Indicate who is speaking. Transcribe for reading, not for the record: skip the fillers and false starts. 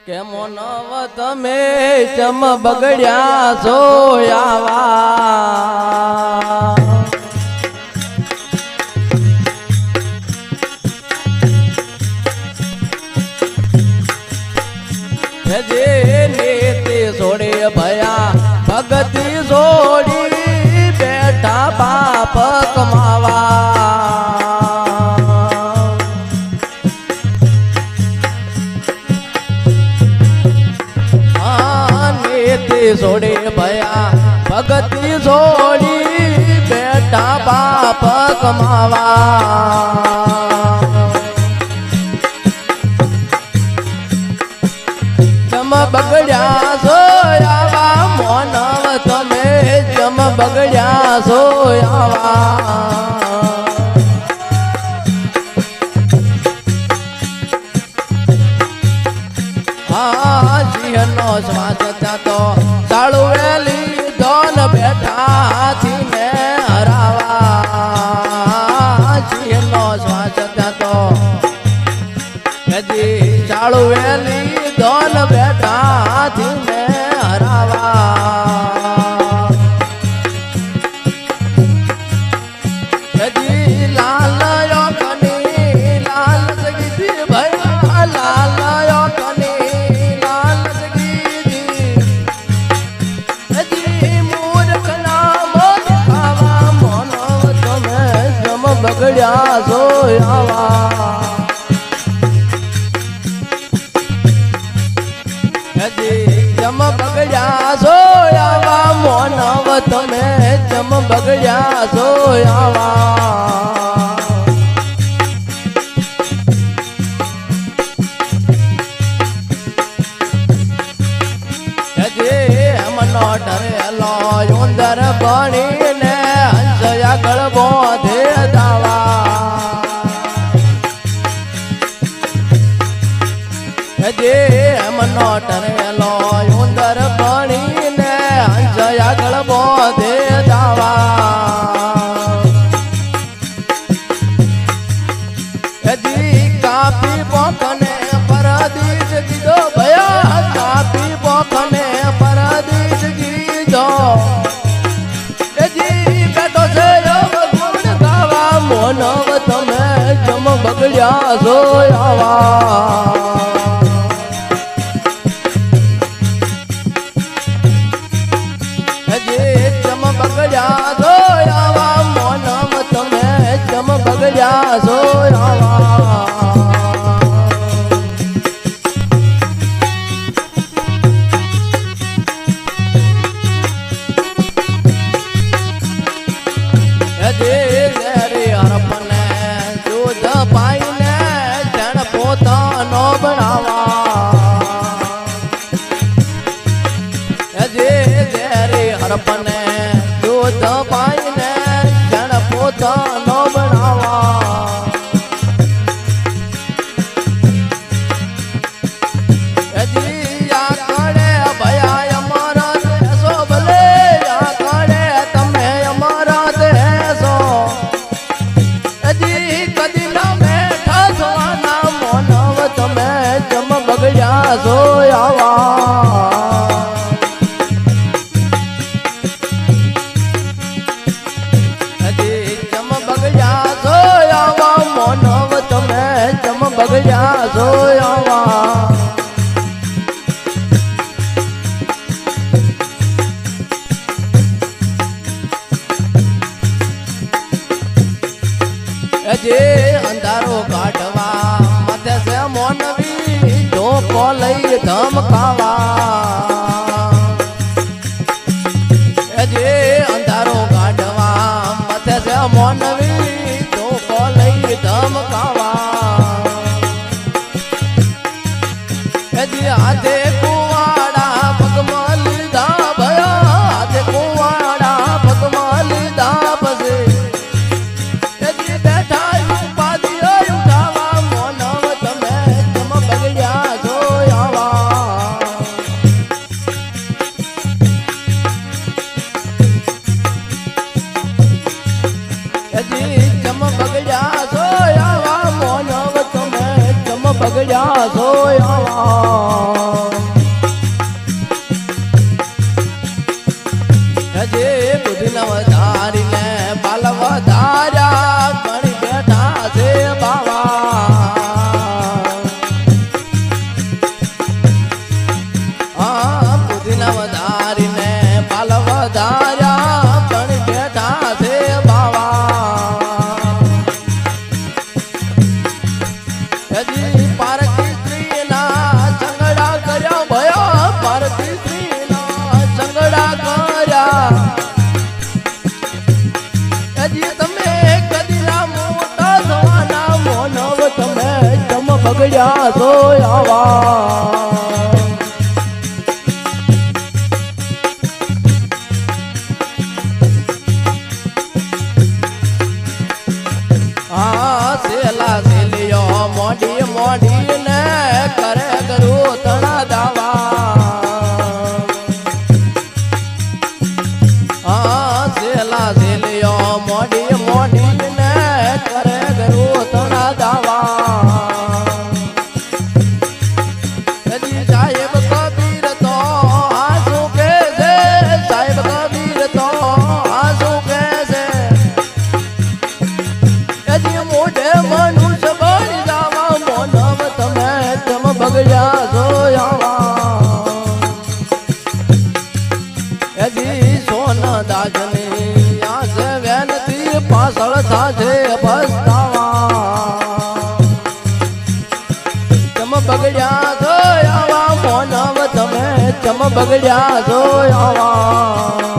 Speaker 1: કેમ નવ તમે ચમ બગડ્યા છો આવા જે નીતિ છોડે ભયા ભગતિ છોડી બેઠા બાપ કમાવા છોડે ભયા ભગતિ છોડી બેઠા બાપ કમાવા જમ બગડ્યા છો આવા મોનવ તમે જમ બગડ્યા છો આવા નો શ્વાસ તો ચાળુવેલી દોન બેઠા હાથી ને હરાવા સિંહ નો શ્વાસ તો હજી ચાળુવેલી દોન બેઠા હાથી ને હરાવા હજી લાલ યોગની લાલ જગતી ભયા લાલ બગડ્યા છો આવા જમ બગડ્યા છો આવા મોનવ તમે જમ બગડ્યા છો આવા એમનો ડરેલો ઉંદર બનીને હંસયા ગળબો ધે જે એમનો ટરેલો ઉંદર બનીને હંસયા ગળબો ધે દાવા હજી કાપી પોખને પરદીશ કીધો ભયા કાપી પોખને પરદીશ કીધો હજી બેઠો છે ગુણ ગાવા મોનવ તમે જમ બગડ્યા છો આવા બગડ્યા છો આવા હરપને દૂધ પાઈને જણ પોતાનો બનાવા હરપને દૂધ પાઈને જણ પોતાનો બગડ્યા છો આવા હજી જમ બગડ્યા છો આવા મોનવ તમે જમ બગડ્યા છો આવા હજી અંધારો કાઢવા મધ્ય છે મોનવી ધોકો લઈ ધમકાવા હજી અંધારો કાઢવા મધ્ય છે મોનવી ધોકો લઈ ધમકાવા હજી હાથે કુવાડા પગમાં લીધા ભયા હાથે કુવાડા પગમાં લીધા પછી બગડ્યા સોયા હજે બુદ્ધિ ન વધારીને બાલ વધાર્યા ગણી બેઠા છે બાવા હા બુદ્ધિ ન વધારીને બાલ વધાર્યા ગણી બેઠા છે બાવા હજી પારકી સ્ત્રીના સંગડા કર્યા ભયા પારકી સ્ત્રીના સંગડા કર્યા હજી તમે કદીના મોટા થવાના મોનવ તમે ચમ બગડ્યા છો આવા હા સેલા સેલિયો મોડી મોડી ને કરે કરું તણા દાવા હા સેલા સેલિયો મોડી મોડી ને કરે કરું તણા દાવા હજી સાહેબ કબીર તો આ શું કે છે સાહેબ કબીર તો આ શું કે છે હજી મોઢે મનુષ્ય બની જાવા મોનવ તમે તેમ બગડ્યા જોયા હજી સોન દાજની આસે વેનથી પાછળ થાશે પસ્તાવા તેમ બગડ્યા જોયા મોનવ તમે તેમ બગડ્યા જોયા